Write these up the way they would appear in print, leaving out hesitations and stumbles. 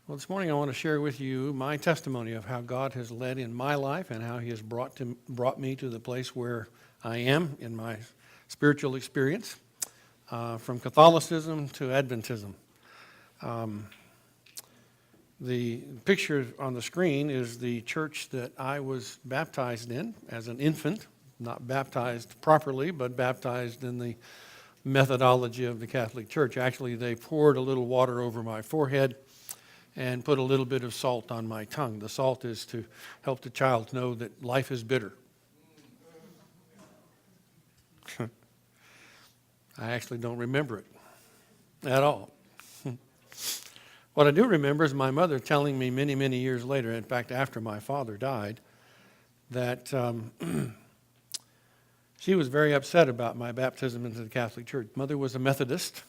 Well, this morning I want to share with you my testimony of how God has led in my life and how He has brought me to the place where I am in my spiritual experience, from Catholicism to Adventism. The picture on the screen is the church that I was baptized in as an infant, not baptized properly, but baptized in the methodology of the Catholic Church. Actually, they poured a little water over my forehead and put a little bit of salt on my tongue. The salt is to help the child know that life is bitter. I actually don't remember it at all. What I do remember is my mother telling me many, many years later, in fact, after my father died, that she was very upset about my baptism into the Catholic Church. Mother was a Methodist.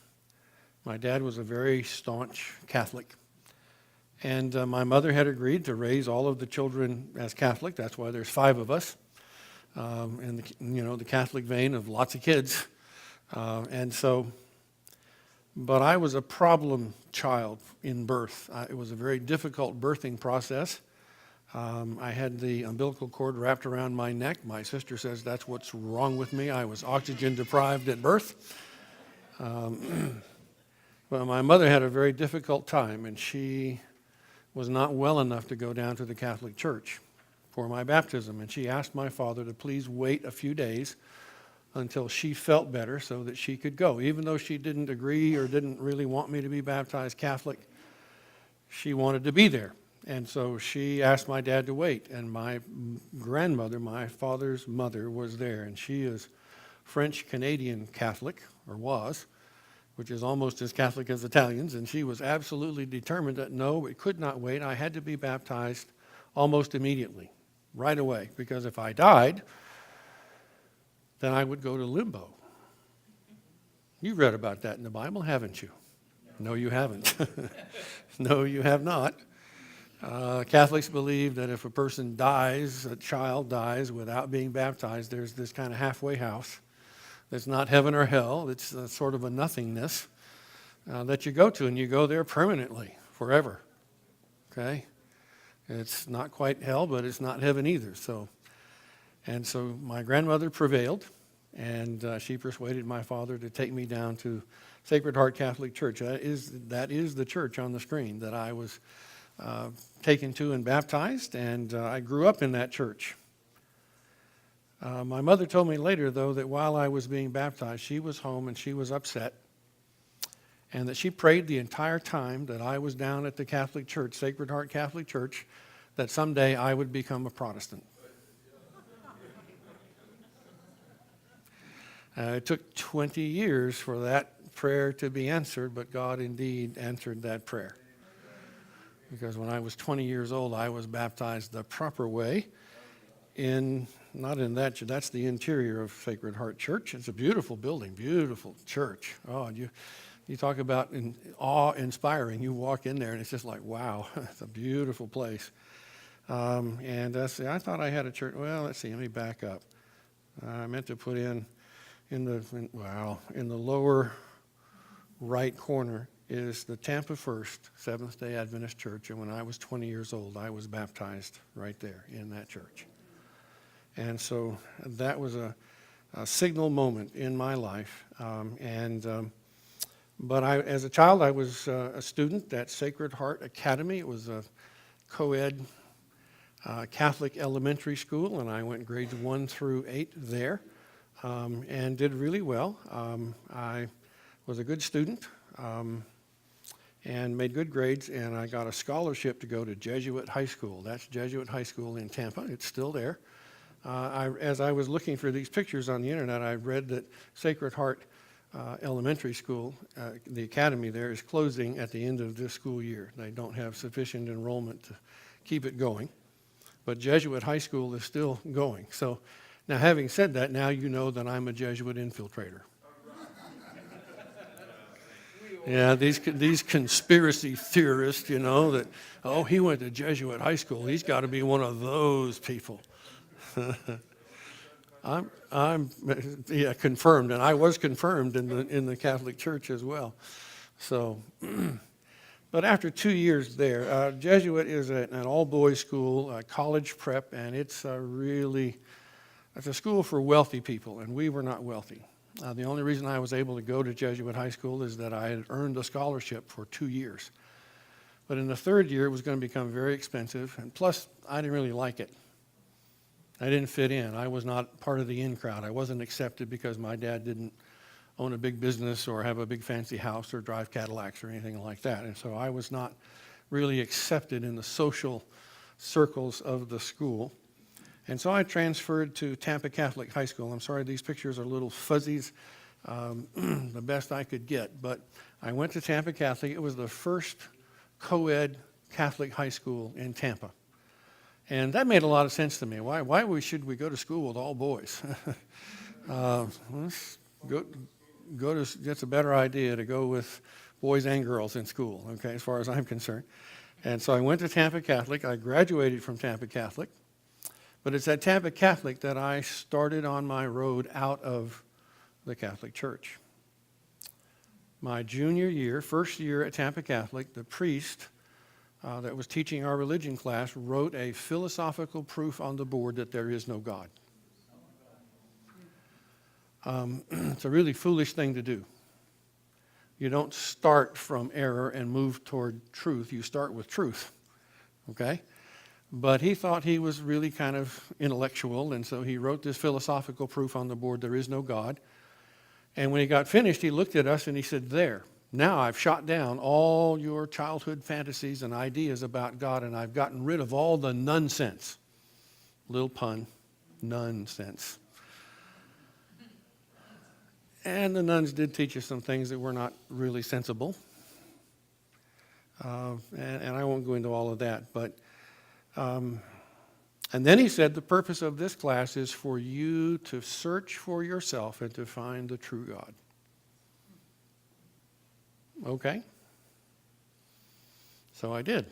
My dad was a very staunch Catholic. And my mother had agreed to raise all of the children as Catholic. That's why there's 5 of us, in the Catholic vein of lots of kids. But I was a problem child in birth. It was a very difficult birthing process. I had the umbilical cord wrapped around my neck. My sister says that's what's wrong with me. I was oxygen deprived at birth. Well, my mother had a very difficult time, and she was not well enough to go down to the Catholic Church for my baptism. And she asked my father to please wait a few days until she felt better so that she could go. Even though she didn't agree or didn't really want me to be baptized Catholic, she wanted to be there. And so she asked my dad to wait. And my grandmother, my father's mother, was there. And she is French-Canadian Catholic, or was, which is almost as Catholic as Italians, and she was absolutely determined that no, it could not wait. I had to be baptized almost immediately, right away, because if I died, then I would go to limbo. You've read about that in the Bible, haven't you? No, you haven't. No, you have not. Catholics believe that if a person dies, a child dies without being baptized, there's this kind of halfway house. It's not heaven or hell. It's sort of a nothingness that you go to, and you go there permanently, forever. Okay? It's not quite hell, but it's not heaven either. So my grandmother prevailed, and she persuaded my father to take me down to Sacred Heart Catholic Church. That is the church on the screen that I was taken to and baptized, and I grew up in that church. My mother told me later, though, that while I was being baptized, she was home and she was upset, and that she prayed the entire time that I was down at the Catholic Church, Sacred Heart Catholic Church, that someday I would become a Protestant. It took 20 years for that prayer to be answered, but God indeed answered that prayer. Because when I was 20 years old, I was baptized the proper way that's the interior of Sacred Heart Church. It's a beautiful building, beautiful church. Oh, you talk about awe-inspiring. You walk in there and it's just like, wow, it's a beautiful place. I thought I had a church. Well, let's see, let me back up. I meant to put in the lower right corner is the Tampa First Seventh-day Adventist Church, and when I was 20 years old, I was baptized right there in that church. And so that was a signal moment in my life. But as a child, I was a student at Sacred Heart Academy. It was a co-ed Catholic elementary school, and I went grades 1 through 8 there and did really well. I was a good student and made good grades, and I got a scholarship to go to Jesuit High School. That's Jesuit High School in Tampa. It's still there. As I was looking for these pictures on the internet, I read that Sacred Heart Elementary School, the academy there, is closing at the end of this school year. They don't have sufficient enrollment to keep it going. But Jesuit High School is still going. So now, having said that, now you know that I'm a Jesuit infiltrator. Yeah, these conspiracy theorists, that, he went to Jesuit High School. He's got to be one of those people. I'm confirmed, and I was confirmed in the Catholic Church as well. So, But after 2 years there, Jesuit is an all-boys school, a college prep, and it's a school for wealthy people, and we were not wealthy. The only reason I was able to go to Jesuit high school is that I had earned a scholarship for 2 years. But in the third year, it was going to become very expensive, and plus, I didn't really like it. I didn't fit in. I was not part of the in crowd. I wasn't accepted because my dad didn't own a big business or have a big fancy house or drive Cadillacs or anything like that. And so I was not really accepted in the social circles of the school. And so I transferred to Tampa Catholic High School. I'm sorry, these pictures are little fuzzies, the best I could get. But I went to Tampa Catholic. It was the first co-ed Catholic high school in Tampa. And that made a lot of sense to me. Why should we go to school with all boys? It's a better idea to go with boys and girls in school, okay, as far as I'm concerned. And so I went to Tampa Catholic. I graduated from Tampa Catholic. But it's at Tampa Catholic that I started on my road out of the Catholic Church. My junior year, first year at Tampa Catholic, the priest that was teaching our religion class wrote a philosophical proof on the board that there is no God. It's a really foolish thing to do. You don't start from error and move toward truth. You start with truth, okay? But he thought he was really kind of intellectual, and so he wrote this philosophical proof on the board, there is no God. And when he got finished, he looked at us and he said, there, now I've shot down all your childhood fantasies and ideas about God, and I've gotten rid of all the nonsense. Little pun, nonsense. And the nuns did teach us some things that were not really sensible. And I won't go into all of that. But and then he said, the purpose of this class is for you to search for yourself and to find the true God. Okay. So I did.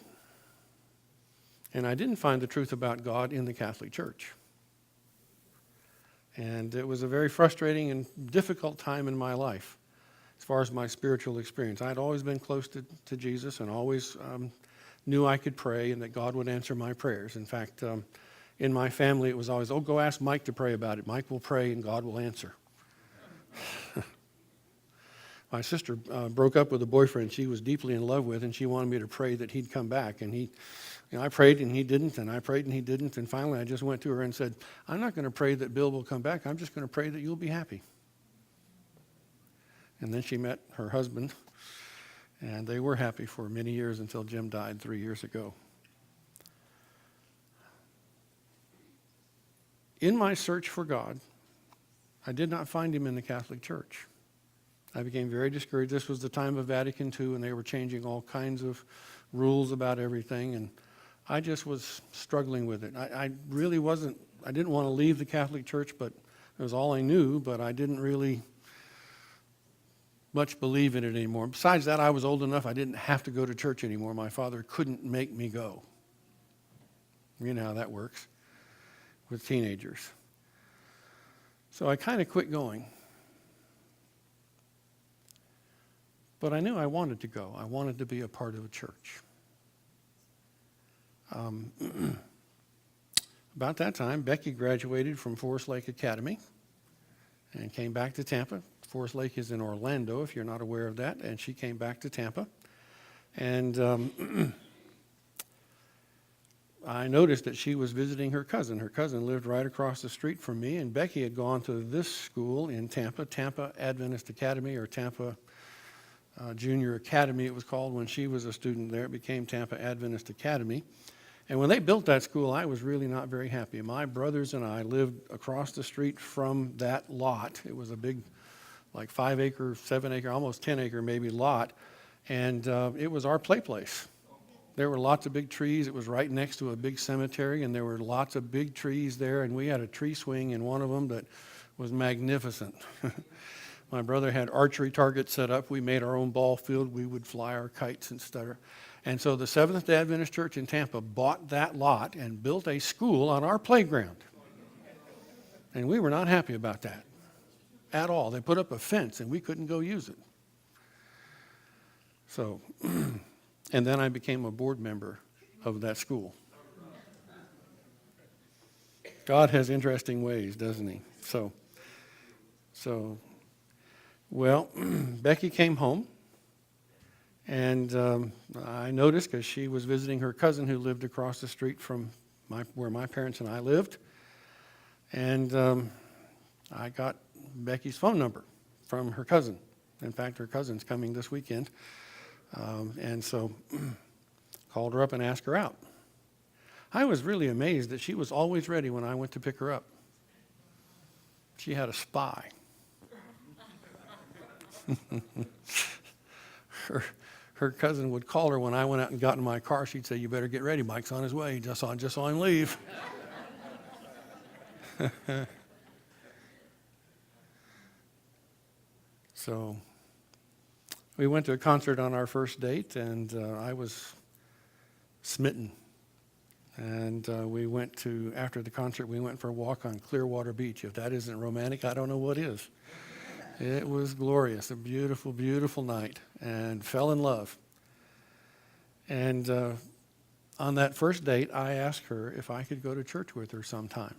And I didn't find the truth about God in the Catholic Church. And it was a very frustrating and difficult time in my life as far as my spiritual experience. I had always been close to Jesus and always knew I could pray and that God would answer my prayers. In fact, in my family, it was always, go ask Mike to pray about it. Mike will pray and God will answer. My sister broke up with a boyfriend she was deeply in love with, and she wanted me to pray that he'd come back. And I prayed and he didn't, and I prayed and he didn't. And finally, I just went to her and said, I'm not going to pray that Bill will come back. I'm just going to pray that you'll be happy. And then she met her husband, and they were happy for many years until Jim died 3 years ago. In my search for God, I did not find him in the Catholic Church. I became very discouraged. This was the time of Vatican II, and they were changing all kinds of rules about everything, and I just was struggling with it. I really wasn't, I didn't want to leave the Catholic Church, but it was all I knew, but I didn't really much believe in it anymore. Besides that, I was old enough, I didn't have to go to church anymore. My father couldn't make me go. You know how that works with teenagers. So I kind of quit going. But I knew I wanted to go. I wanted to be a part of a church. About that time, Becky graduated from Forest Lake Academy and came back to Tampa. Forest Lake is in Orlando, if you're not aware of that, and she came back to Tampa. And I noticed that she was visiting her cousin. Her cousin lived right across the street from me, and Becky had gone to this school in Tampa, Tampa Adventist Academy, or Tampa Junior Academy, it was called when she was a student there. It became Tampa Adventist Academy. And when they built that school, I was really not very happy. My brothers and I lived across the street from that lot. It was a big, like 5-acre, 7-acre, almost 10-acre maybe lot. And it was our play place. There were lots of big trees. It was right next to a big cemetery, and there were lots of big trees there. And we had a tree swing in one of them that was magnificent. My brother had archery targets set up. We made our own ball field. We would fly our kites and stuff. And so the Seventh-day Adventist Church in Tampa bought that lot and built a school on our playground. And we were not happy about that at all. They put up a fence, and we couldn't go use it. So And then I became a board member of that school. God has interesting ways, doesn't he? So, well, Becky came home, and I noticed because she was visiting her cousin who lived across the street from where my parents and I lived, and I got Becky's phone number from her cousin. In fact, her cousin's coming this weekend, and so called her up and asked her out. I was really amazed that she was always ready when I went to pick her up. She had a spy. Her cousin would call her when I went out and got in my car. She'd say, "You better get ready. Mike's on his way. Just saw him leave." So we went to a concert on our first date, and I was smitten. And after the concert, we went for a walk on Clearwater Beach. If that isn't romantic, I don't know what is. It was glorious, a beautiful, beautiful night, and fell in love. And on that first date, I asked her if I could go to church with her sometime.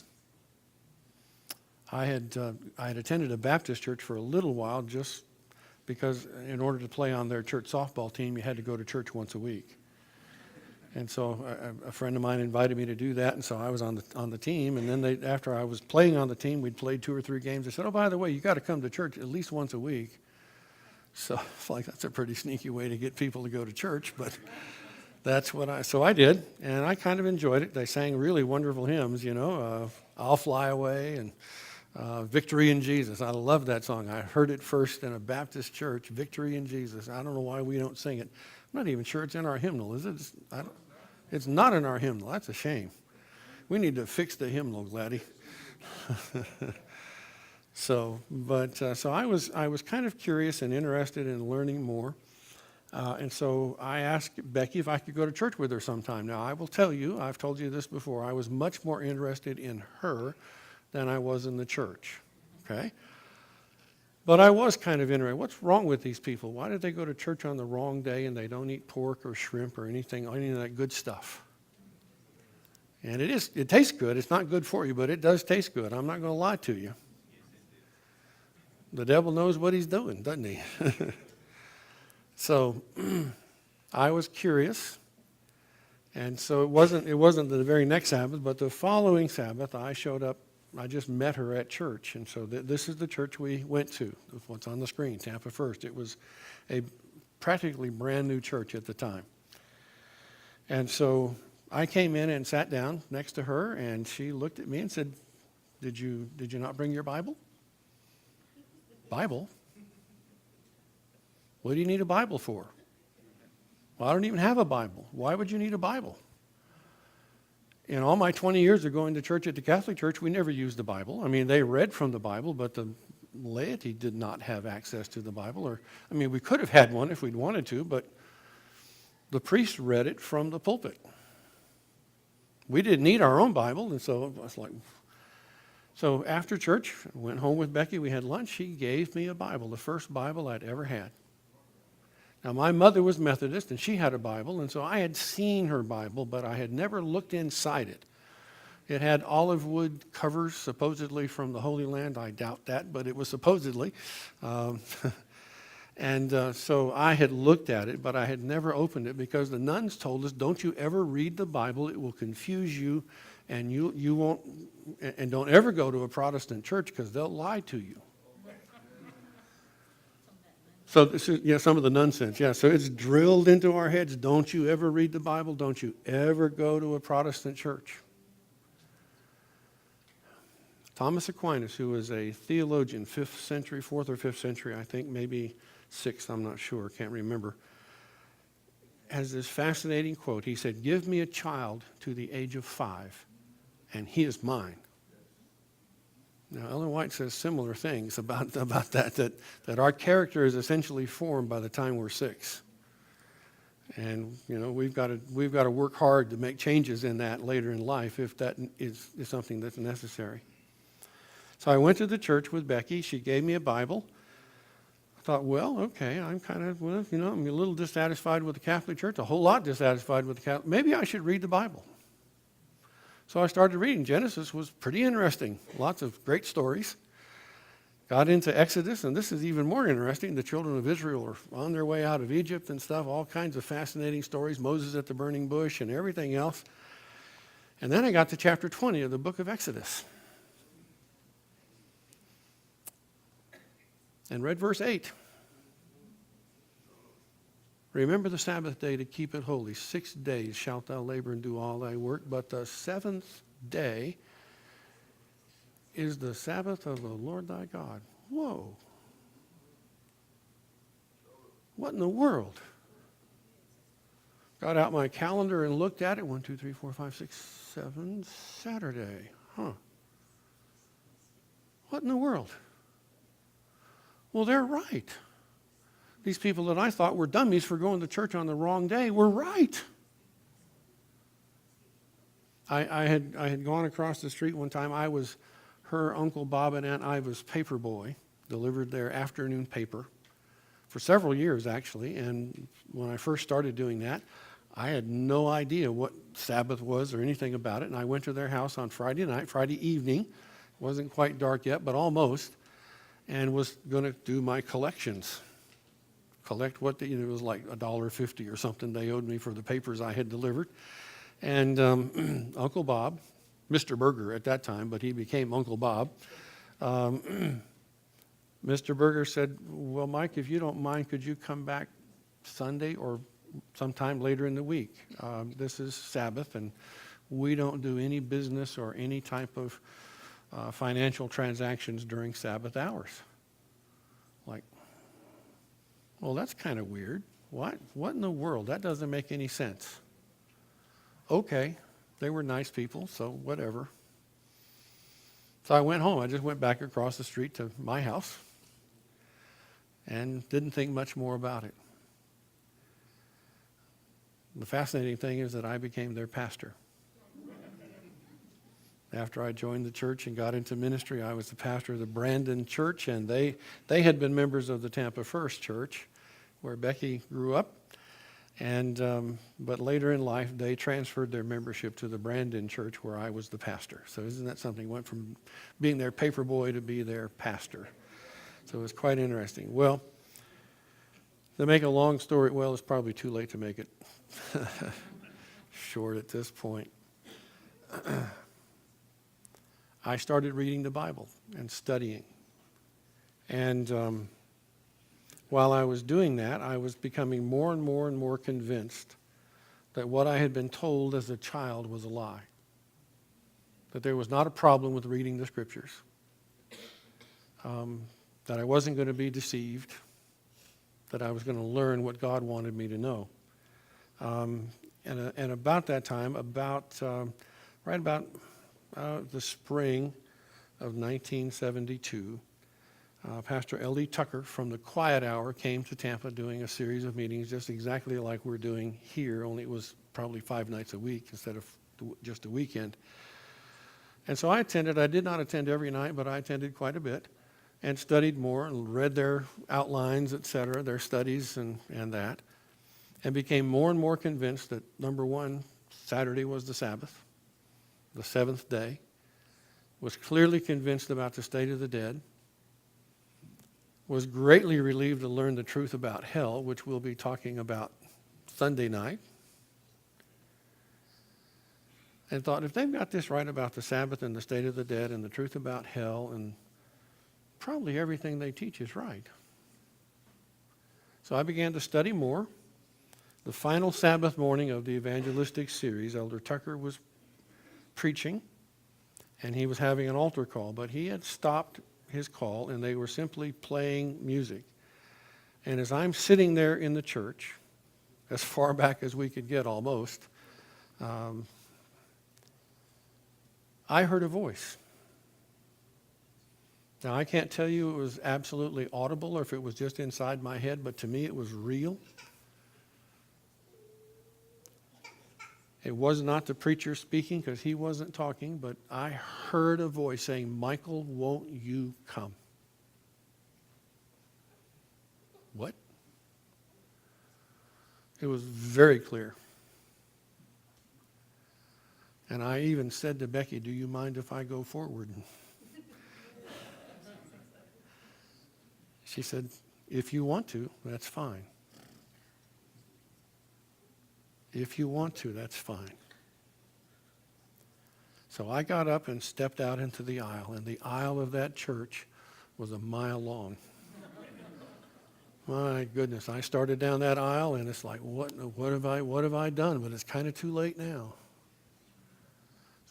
I had attended a Baptist church for a little while, just because in order to play on their church softball team, you had to go to church once a week. And so a friend of mine invited me to do that, and so I was on the team. And then after I was playing on the team, we'd played 2 or 3 games. They said, "Oh, by the way, you got to come to church at least once a week." So it's like, that's a pretty sneaky way to get people to go to church, but so I did, and I kind of enjoyed it. They sang really wonderful hymns, "I'll Fly Away" and "Victory in Jesus." I love that song. I heard it first in a Baptist church, "Victory in Jesus." I don't know why we don't sing it. I'm not even sure it's in our hymnal, is it? It's not in our hymnal. That's a shame. We need to fix the hymnal, Gladdy. So I was kind of curious and interested in learning more. And so I asked Becky if I could go to church with her sometime. Now, I will tell you, I've told you this before, I was much more interested in her than I was in the church, okay? But I was kind of interested. What's wrong with these people? Why did they go to church on the wrong day and they don't eat pork or shrimp or any of that good stuff? And it tastes good. It's not good for you, but it does taste good. I'm not going to lie to you. The devil knows what he's doing, doesn't he? So I was curious. And so it wasn't the very next Sabbath, but the following Sabbath, I showed up. I just met her at church, and so this is the church we went to. What's on the screen, Tampa First. It was a practically brand new church at the time. And so I came in and sat down next to her, and she looked at me and said, Did you not bring your Bible? Bible? What do you need a Bible for? Well, I don't even have a Bible. Why would you need a Bible? In all my 20 years of going to church at the Catholic Church, we never used the Bible. I mean, they read from the Bible, but the laity did not have access to the Bible. We could have had one if we'd wanted to, but the priest read it from the pulpit. We didn't need our own Bible, and so I was like... So after church, I went home with Becky. We had lunch. She gave me a Bible, the first Bible I'd ever had. Now, my mother was Methodist, and she had a Bible, and so I had seen her Bible, but I had never looked inside it. It had olive wood covers, supposedly from the Holy Land. I doubt that, but it was supposedly. So I had looked at it, but I had never opened it because the nuns told us, don't you ever read the Bible. It will confuse you, and you won't, and don't ever go to a Protestant church because they'll lie to you. So this is, some of the nonsense. Yeah, so it's drilled into our heads. Don't you ever read the Bible. Don't you ever go to a Protestant church. Thomas Aquinas, who was a theologian, 4th or 5th century, I think, maybe 6th, I'm not sure, can't remember, has this fascinating quote. He said, "Give me a child to the age of 5, and he is mine." Now, Ellen White says similar things about that our character is essentially formed by the time we're 6. And, we've got to work hard to make changes in that later in life if that is something that's necessary. So I went to the church with Becky. She gave me a Bible. I thought, well, okay, I'm a little dissatisfied with the Catholic Church, a whole lot dissatisfied with the Catholic. Maybe I should read the Bible. So I started reading. Genesis was pretty interesting. Lots of great stories. Got into Exodus, and this is even more interesting. The children of Israel are on their way out of Egypt and stuff, all kinds of fascinating stories, Moses at the burning bush and everything else. And then I got to chapter 20 of the book of Exodus and read verse 8. Remember the Sabbath day to keep it holy. 6 days shalt thou labor and do all thy work, but the seventh day is the Sabbath of the Lord thy God. Whoa. What in the world? Got out my calendar and looked at it. 1, 2, 3, 4, 5, 6, 7. Saturday. Huh. What in the world? Well, they're right. These people that I thought were dummies for going to church on the wrong day were right. I had gone across the street one time. I was her Uncle Bob and Aunt Iva's paper boy, delivered their afternoon paper for several years, actually. And when I first started doing that, I had no idea what Sabbath was or anything about it. And I went to their house on Friday night, Friday evening. It wasn't quite dark yet, but almost. And was going to do my collections. Collect what, it was like $1.50 or something they owed me for the papers I had delivered. And Uncle Bob, Mr. Berger at that time, but he became Uncle Bob. Mr. Berger said, well, Mike, if you don't mind, could you come back Sunday or sometime later in the week? This is Sabbath, and we don't do any business or any type of financial transactions during Sabbath hours. Like, well, that's kind of weird. What in the world? That doesn't make any sense. Okay, they were nice people, so whatever. So I went home. I just went back across the street to my house and didn't think much more about it. The fascinating thing is that I became their pastor. After I joined the church and got into ministry, I was the pastor of the Brandon Church, and they had been members of the Tampa First Church, where Becky grew up. And but later in life, they transferred their membership to the Brandon Church, where I was the pastor. So isn't that something? Went from being their paper boy to be their pastor. So it was quite interesting. Well, to make a long story, well, it's probably too late to make it short at this point. I started reading the Bible and studying. And while I was doing that, I was becoming more and more and more convinced that what I had been told as a child was a lie. That there was not a problem with reading the Scriptures. That I wasn't going to be deceived. That I was going to learn what God wanted me to know. And about that time, right about the spring of 1972, Pastor L.E. Tucker from the Quiet Hour came to Tampa doing a series of meetings just exactly like we're doing here, only it was probably 5 nights a week instead of just a weekend. And so I attended. I did not attend every night, but I attended quite a bit and studied more and read their outlines, etc., their studies and that, and became more and more convinced that, number one, Saturday was the Sabbath, the seventh day, was clearly convinced about the state of the dead, was greatly relieved to learn the truth about hell, which we'll be talking about Sunday night, and thought, if they've got this right about the Sabbath and the state of the dead and the truth about hell, and probably everything they teach is right. So I began to study more. The final Sabbath morning of the evangelistic series, Elder Tucker was preaching, and he was having an altar call, but he had stopped his call, and they were simply playing music. And as I'm sitting there in the church, as far back as we could get almost, I heard a voice. Now, I can't tell you it was absolutely audible or if it was just inside my head, but to me it was real. It was not the preacher speaking because he wasn't talking, but I heard a voice saying, "Michael, won't you come?" What? It was very clear. And I even said to Becky, do you mind if I go forward? She said, if you want to, that's fine. If you want to, that's fine. So I got up and stepped out into the aisle, and the aisle of that church was a mile long. My goodness, I started down that aisle, and it's like, what have I done? But it's kind of too late now.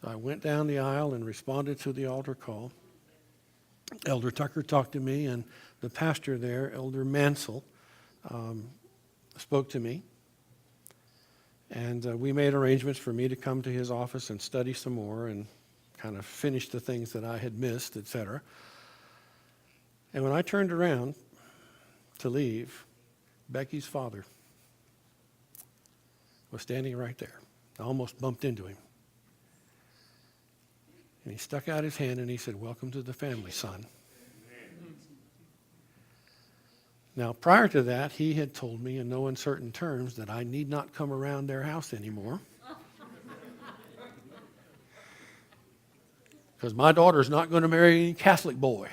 So I went down the aisle and responded to the altar call. Elder Tucker talked to me, and the pastor there, Elder Mansell, spoke to me. And we made arrangements for me to come to his office and study some more and kind of finish the things that I had missed, etc. And when I turned around to leave, Becky's father was standing right there. I almost bumped into him. And he stuck out his hand and he said, welcome to the family, son. Now, prior to that, he had told me in no uncertain terms that I need not come around their house anymore. Because my daughter's not going to marry any Catholic boy.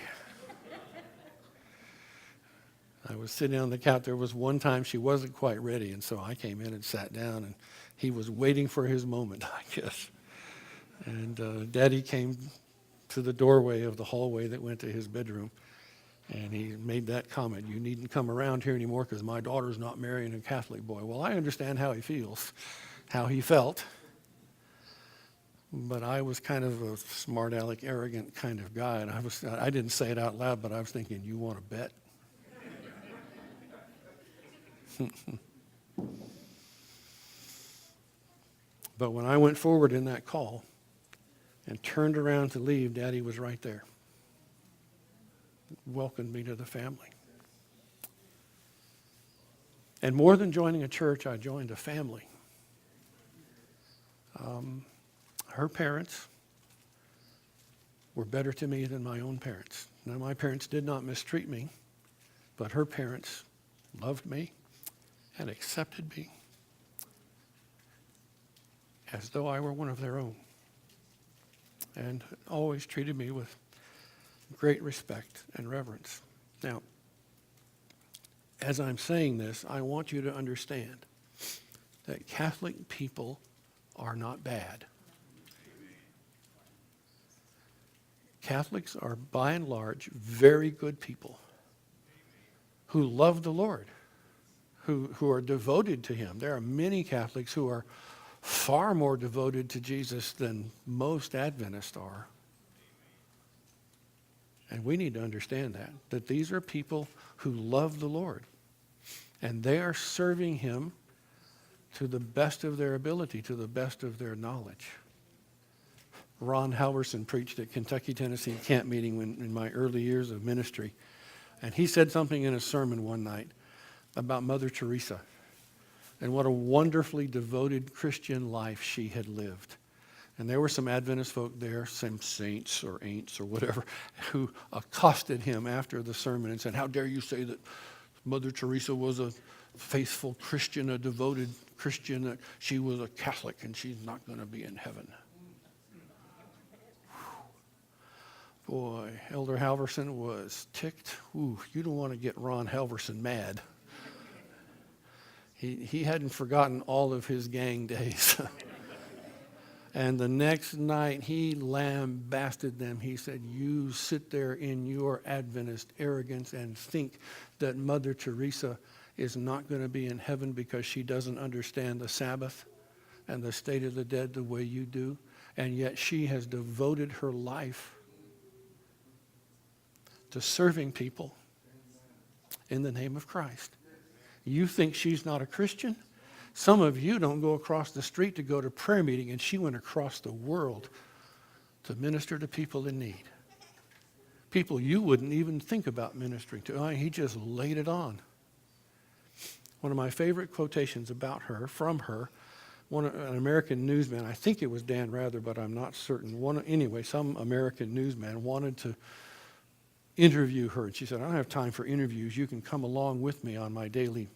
I was sitting on the couch. There was one time she wasn't quite ready, and so I came in and sat down, and he was waiting for his moment, I guess. And Daddy came to the doorway of the hallway that went to his bedroom. And he made that comment, you needn't come around here anymore because my daughter's not marrying a Catholic boy. Well, I understand how he feels, how he felt. But I was kind of a smart aleck, arrogant kind of guy. And I didn't say it out loud, but I was thinking, you want to bet? But when I went forward in that call and turned around to leave, Daddy was right there. Welcomed me to the family. And more than joining a church, I joined a family. Her parents were better to me than my own parents. Now, my parents did not mistreat me, but her parents loved me and accepted me as though I were one of their own, and always treated me with great respect and reverence. Now, as I'm saying this, I want you to understand that Catholic people are not bad. Catholics are, by and large, very good people who love the Lord, who are devoted to Him. There are many Catholics who are far more devoted to Jesus than most Adventists are. And we need to understand that these are people who love the Lord. And they are serving Him to the best of their ability, to the best of their knowledge. Ron Halverson preached at Kentucky, Tennessee camp meeting in my early years of ministry. And he said something in a sermon one night about Mother Teresa and what a wonderfully devoted Christian life she had lived. And there were some Adventist folk there, some saints or ain'ts or whatever, who accosted him after the sermon and said, how dare you say that Mother Teresa was a faithful Christian, a devoted Christian, that she was a Catholic and she's not going to be in heaven. Boy, Elder Halverson was ticked. Ooh, you don't want to get Ron Halverson mad. He hadn't forgotten all of his gang days. And the next night, he lambasted them. He said, you sit there in your Adventist arrogance and think that Mother Teresa is not going to be in heaven because she doesn't understand the Sabbath and the state of the dead the way you do. And yet she has devoted her life to serving people in the name of Christ. You think she's not a Christian? Some of you don't go across the street to go to prayer meeting, and she went across the world to minister to people in need. People you wouldn't even think about ministering to. He just laid it on. One of my favorite quotations about her, from her, an American newsman, I think it was Dan Rather, but I'm not certain. Anyway, some American newsman wanted to interview her. And she said, I don't have time for interviews. You can come along with me on my daily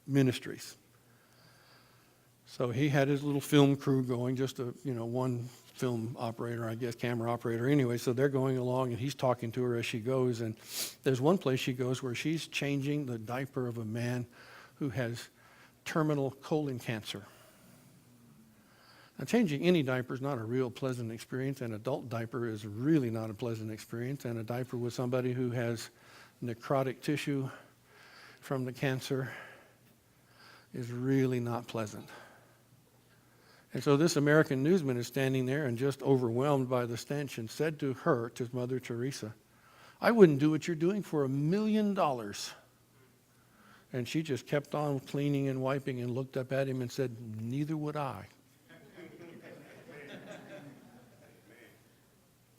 ministries. So he had his little film crew going, just one film operator, I guess, camera operator. Anyway, so they're going along, and he's talking to her as she goes. And there's one place she goes where she's changing the diaper of a man who has terminal colon cancer. Now, changing any diaper is not a real pleasant experience. An adult diaper is really not a pleasant experience. And a diaper with somebody who has necrotic tissue from the cancer is really not pleasant. And so this American newsman is standing there and just overwhelmed by the stench and said to her, to Mother Teresa, I wouldn't do what you're doing for $1 million. And she just kept on cleaning and wiping and looked up at him and said, neither would I.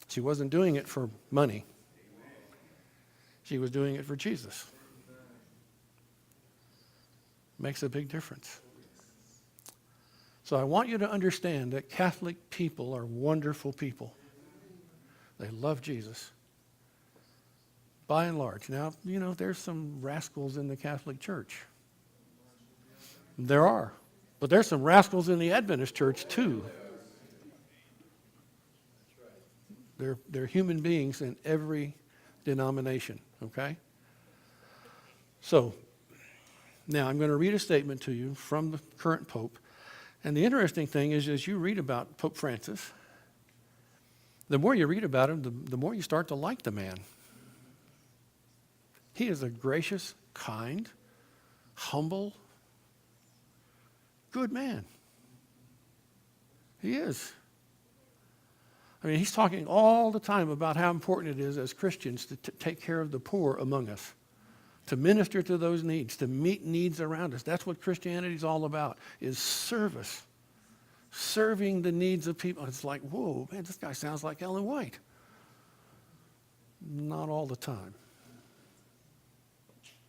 She wasn't doing it for money. She was doing it for Jesus. Makes a big difference. So I want you to understand that Catholic people are wonderful people. They love Jesus. By and large. Now, there's some rascals in the Catholic Church. There are. But there's some rascals in the Adventist Church too. They're human beings in every denomination, okay? So, now I'm going to read a statement to you from the current Pope. And the interesting thing is, as you read about Pope Francis, the more you read about him, the more you start to like the man. He is a gracious, kind, humble, good man. He is. I mean, he's talking all the time about how important it is as Christians to take care of the poor among us, to minister to those needs, to meet needs around us. That's what Christianity is all about, is service, serving the needs of people. It's like, whoa, man, this guy sounds like Ellen White. Not all the time.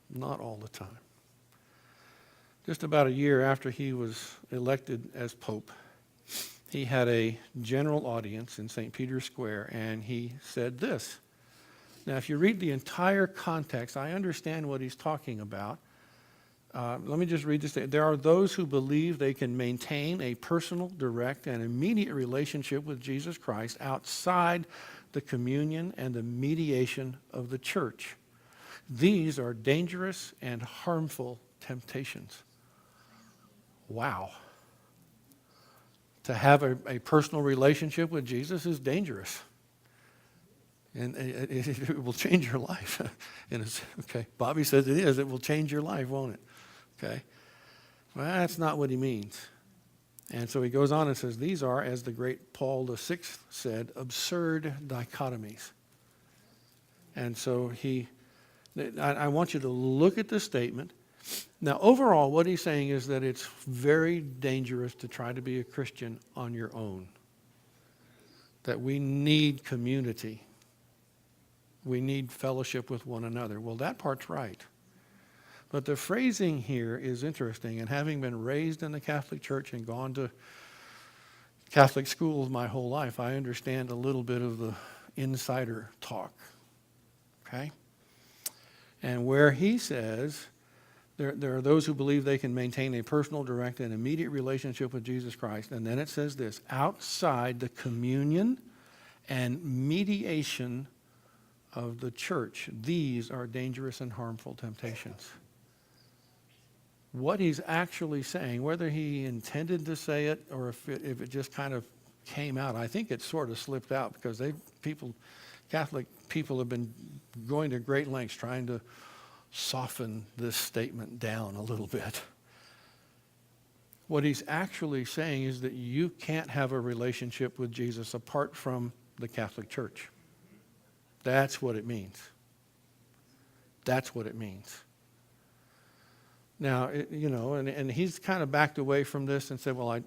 Not all the time. Just about a year after he was elected as Pope, he had a general audience in St. Peter's Square, and he said this. Now, if you read the entire context, I understand what he's talking about. Let me just read this. There are those who believe they can maintain a personal, direct, and immediate relationship with Jesus Christ outside the communion and the mediation of the church. These are dangerous and harmful temptations. Wow. To have a personal relationship with Jesus is dangerous. And it will change your life. Okay, Bobby says it is. It will change your life, won't it? Okay. Well, that's not what he means. And so he goes on and says, these are, as the great Paul VI said, absurd dichotomies. And so I want you to look at this statement. Now, overall, what he's saying is that it's very dangerous to try to be a Christian on your own. That we need community. We need fellowship with one another. Well, that part's right. But the phrasing here is interesting. And having been raised in the Catholic Church and gone to Catholic schools my whole life, I understand a little bit of the insider talk. Okay? And where he says, there are those who believe they can maintain a personal, direct, and immediate relationship with Jesus Christ. And then it says this, outside the communion and mediation of the church. These are dangerous and harmful temptations. What he's actually saying, whether he intended to say it or if it just kind of came out, I think it sort of slipped out because Catholic people have been going to great lengths trying to soften this statement down a little bit. What he's actually saying is that you can't have a relationship with Jesus apart from the Catholic Church. That's what it means. That's what it means. Now, and he's kind of backed away from this and said, well, I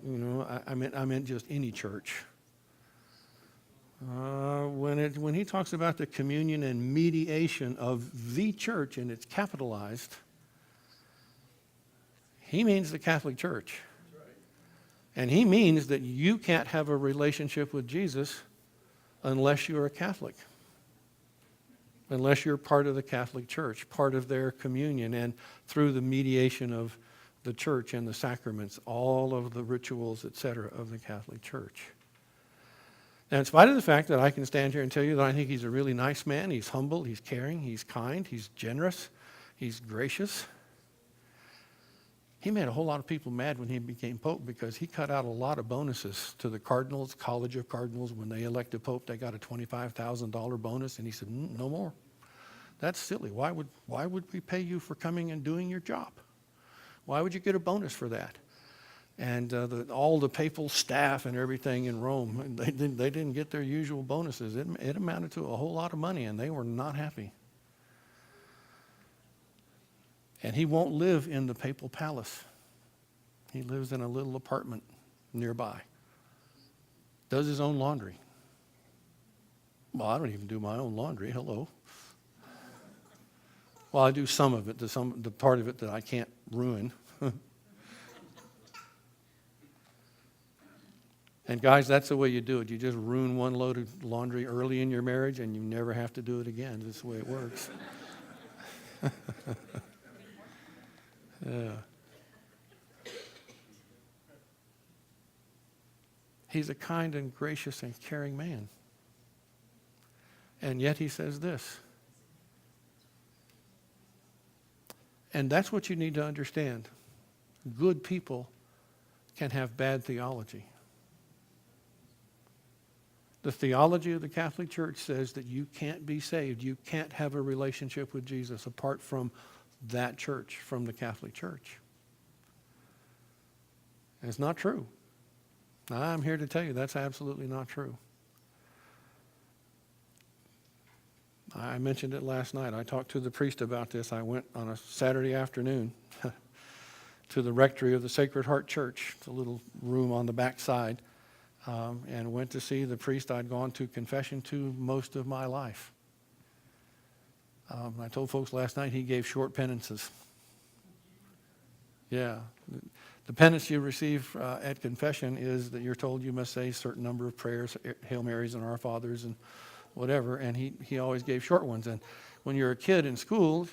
meant just any church. When he talks about the communion and mediation of the church, and it's capitalized, he means the Catholic Church. And he means that you can't have a relationship with Jesus unless you're a Catholic. unless you're part of the Catholic Church, part of their communion, and through the mediation of the church and the sacraments, all of the rituals, etc., of the Catholic Church. And in spite of the fact that I can stand here and tell you that I think he's a really nice man, he's humble, he's caring, he's kind, he's generous, he's gracious. He made a whole lot of people mad when he became Pope because he cut out a lot of bonuses to the cardinals, College of Cardinals. When they elected Pope, they got a $25,000 bonus, and he said, no more. That's silly. Why would we pay you for coming and doing your job? Why would you get a bonus for that? And all the papal staff and everything in Rome, they didn't get their usual bonuses. It amounted to a whole lot of money, and they were not happy. And he won't live in the papal palace. He lives in a little apartment nearby. Does his own laundry. Well, I don't even do my own laundry. Hello. Well, I do some of it, the part of it that I can't ruin. And guys, that's the way you do it. You just ruin one load of laundry early in your marriage, and you never have to do it again. That's the way it works. Yeah. He's a kind and gracious and caring man. And yet he says this. And that's what you need to understand. Good people can have bad theology. The theology of the Catholic Church says that you can't be saved. You can't have a relationship with Jesus apart from that church, from the Catholic Church. And it's not true. I'm here to tell you that's absolutely not true. I mentioned it last night. I talked to the priest about this. I went on a Saturday afternoon to the rectory of the Sacred Heart Church. It's a little room on the back side. And went to see the priest I'd gone to confession to most of my life. I told folks last night he gave short penances. Yeah. The penance you receive at confession is that you're told you must say a certain number of prayers, Hail Marys and Our Fathers and whatever, and he always gave short ones. And when you're a kid in school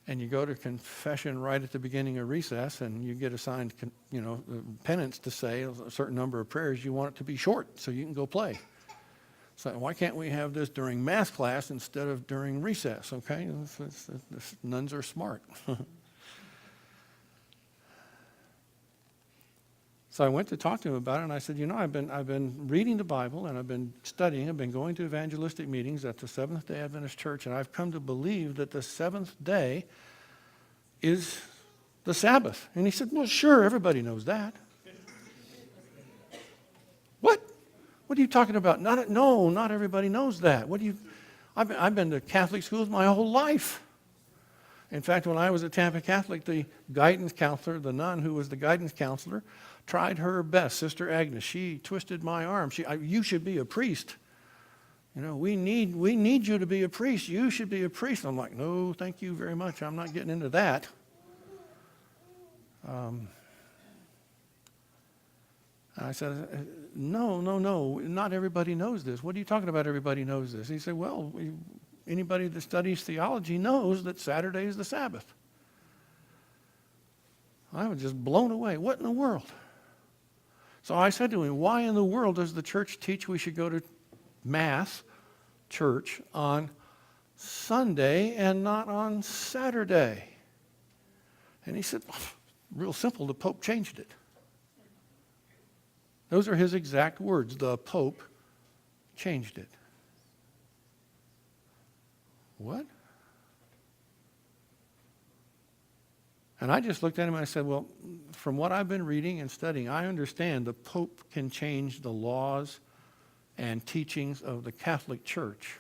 and you go to confession right at the beginning of recess and you get assigned, penance to say a certain number of prayers, you want it to be short so you can go play. So why can't we have this during math class instead of during recess, okay? The nuns are smart. So I went to talk to him about it, and I said, I've been reading the Bible, and I've been studying, I've been going to evangelistic meetings at the Seventh-day Adventist Church, and I've come to believe that the seventh day is the Sabbath. And he said, well, sure, everybody knows that. What? What are you talking about? Not everybody knows that. I've been to Catholic schools my whole life. In fact, when I was at Tampa Catholic, the guidance counselor, the nun who was the guidance counselor, tried her best. Sister Agnes, she twisted my arm. You should be a priest. We need you to be a priest. You should be a priest. I'm like, no, thank you very much. I'm not getting into that. I said, no, not everybody knows this. What are you talking about everybody knows this? He said, well, anybody that studies theology knows that Saturday is the Sabbath. I was just blown away. What in the world? So I said to him, why in the world does the church teach we should go to Mass, church, on Sunday and not on Saturday? And he said, real simple, the Pope changed it. Those are his exact words. The Pope changed it. What? And I just looked at him and I said, well, from what I've been reading and studying, I understand the Pope can change the laws and teachings of the Catholic Church.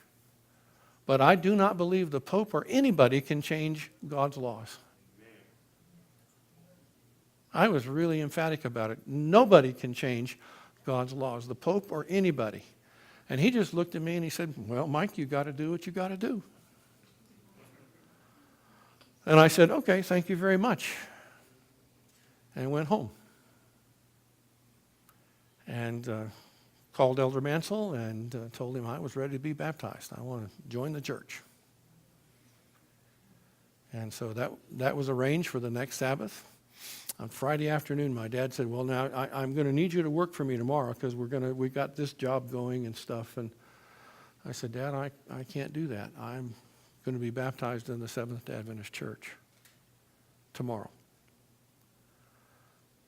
But I do not believe the Pope or anybody can change God's laws. I was really emphatic about it. Nobody can change God's laws, the Pope or anybody. And he just looked at me and he said, well, Mike, you got to do what you got to do. And I said, okay, thank you very much. And went home. And called Elder Mansell and told him I was ready to be baptized. I want to join the church. And so that was arranged for the next Sabbath. On Friday afternoon, my dad said, well, now I'm going to need you to work for me tomorrow because we've got this job going and stuff. And I said, Dad, I can't do that. I'm going to be baptized in the Seventh-day Adventist Church tomorrow.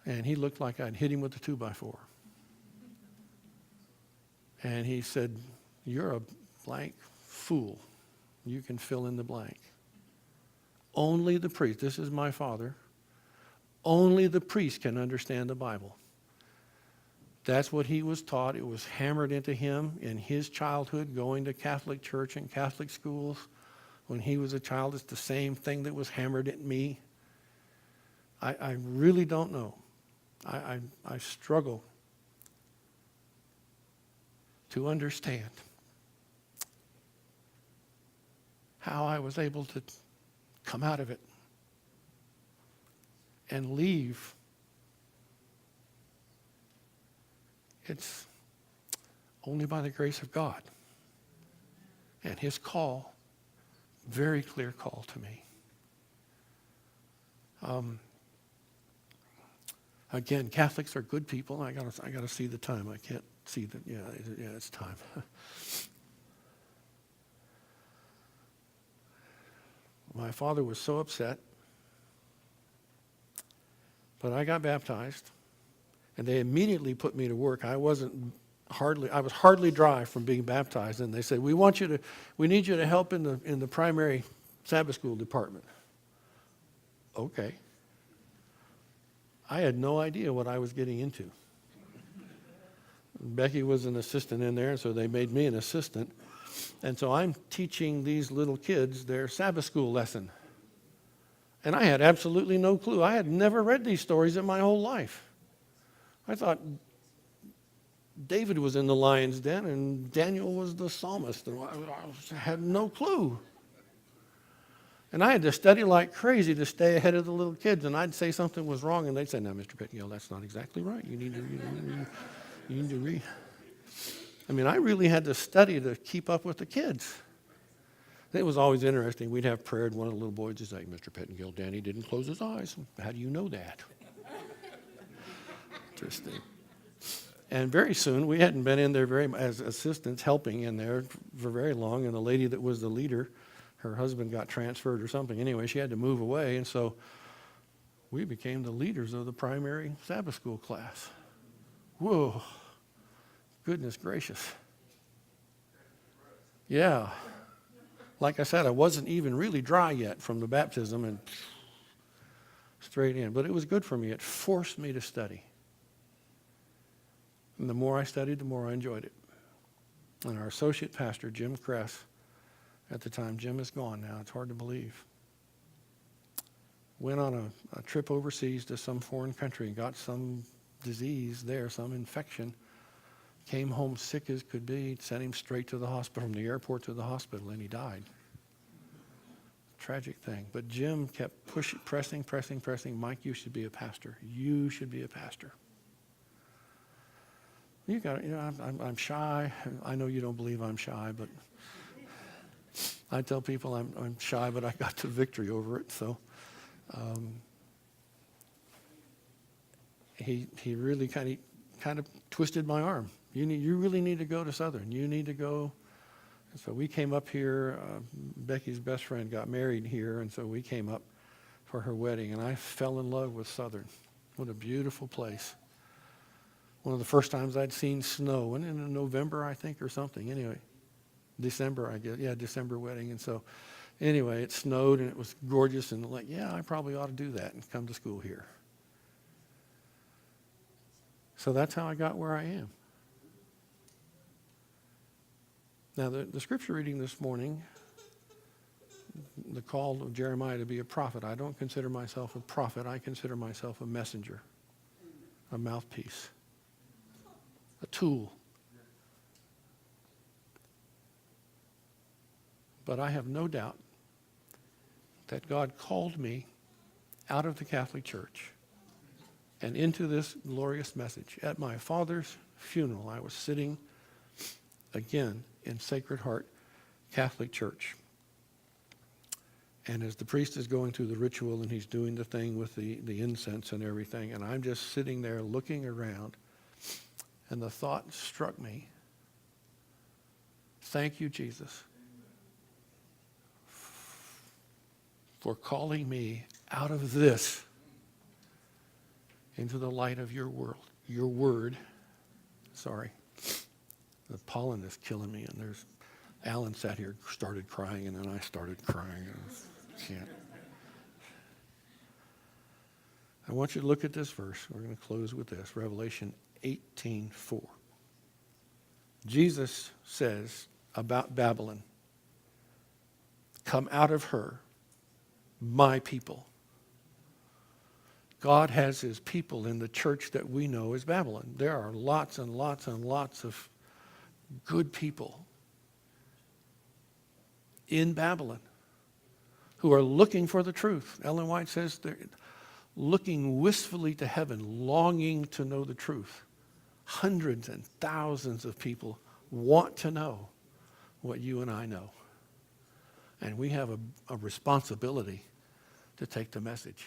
And he looked like I'd hit him with a 2x4. And he said, you're a blank fool. You can fill in the blank. Only the priest, this is my father, only the priest can understand the Bible. That's what he was taught. It was hammered into him in his childhood, going to Catholic church and Catholic schools. When he was a child, it's the same thing that was hammered at me. I really don't know. I struggle to understand how I was able to come out of it and leave. It's only by the grace of God and his call, very clear call to me. Again, Catholics are good people. I gotta see the time. I can't see the, yeah, it's time. My father was so upset, but I got baptized, and they immediately put me to work. I was hardly dry from being baptized, and they said, we need you to help in the primary Sabbath school department. Okay. I had no idea what I was getting into. Becky was an assistant in there, and so they made me an assistant. And so I'm teaching these little kids their Sabbath school lesson. And I had absolutely no clue. I had never read these stories in my whole life. I thought David was in the lion's den and Daniel was the psalmist. And I had no clue. And I had to study like crazy to stay ahead of the little kids. And I'd say something was wrong, and they'd say, "No, Mr. Pettingill, that's not exactly right. You need to read." I mean, I really had to study to keep up with the kids. It was always interesting. We'd have prayer, and one of the little boys would say, "Mr. Pettingill, Danny didn't close his eyes. How do you know that?" Interesting. And very soon, we hadn't been in there as assistants helping in there for very long, and the lady that was the leader, her husband got transferred or something. Anyway, she had to move away, and so we became the leaders of the primary Sabbath school class. Whoa, goodness gracious. Yeah. Like I said, I wasn't even really dry yet from the baptism and straight in, but it was good for me. It forced me to study. And the more I studied, the more I enjoyed it. And our associate pastor, Jim Kress, at the time, Jim is gone now, it's hard to believe, went on a trip overseas to some foreign country and got some disease there, some infection, came home sick as could be, sent him straight to the hospital, from the airport to the hospital, and he died. Tragic thing. But Jim kept pressing, "Mike, you should be a pastor. You should be a pastor." You got it. You know, I'm shy. I know you don't believe I'm shy, but I tell people I'm shy, but I got the victory over it. So he really kind of twisted my arm. You really need to go to Southern. You need to go. And so we came up here. Becky's best friend got married here, and so we came up for her wedding, and I fell in love with Southern. What a beautiful place. One of the first times I'd seen snow, and in November, I think, or something. Anyway, December, I guess. Yeah, December wedding. And so anyway, it snowed, and it was gorgeous, and like, yeah, I probably ought to do that and come to school here. So that's how I got where I am. Now, the scripture reading this morning, the call of Jeremiah to be a prophet, I don't consider myself a prophet. I consider myself a messenger, a mouthpiece, a tool. But I have no doubt that God called me out of the Catholic Church and into this glorious message. At my father's funeral, I was sitting again in Sacred Heart Catholic Church. And as the priest is going through the ritual and he's doing the thing with the incense and everything, and I'm just sitting there looking around, and the thought struck me, thank you, Jesus, for calling me out of this into the light of your world, your word. Sorry. The pollen is killing me, and Alan sat here, started crying, and then I started crying. Can't. I want you to look at this verse. We're going to close with this. Revelation 18:4. Jesus says about Babylon, come out of her, my people. God has his people in the church that we know as Babylon. There are lots and lots and lots of good people in Babylon who are looking for the truth. Ellen White says they're looking wistfully to heaven, longing to know the truth. Hundreds and thousands of people want to know what you and I know. And we have a responsibility to take the message.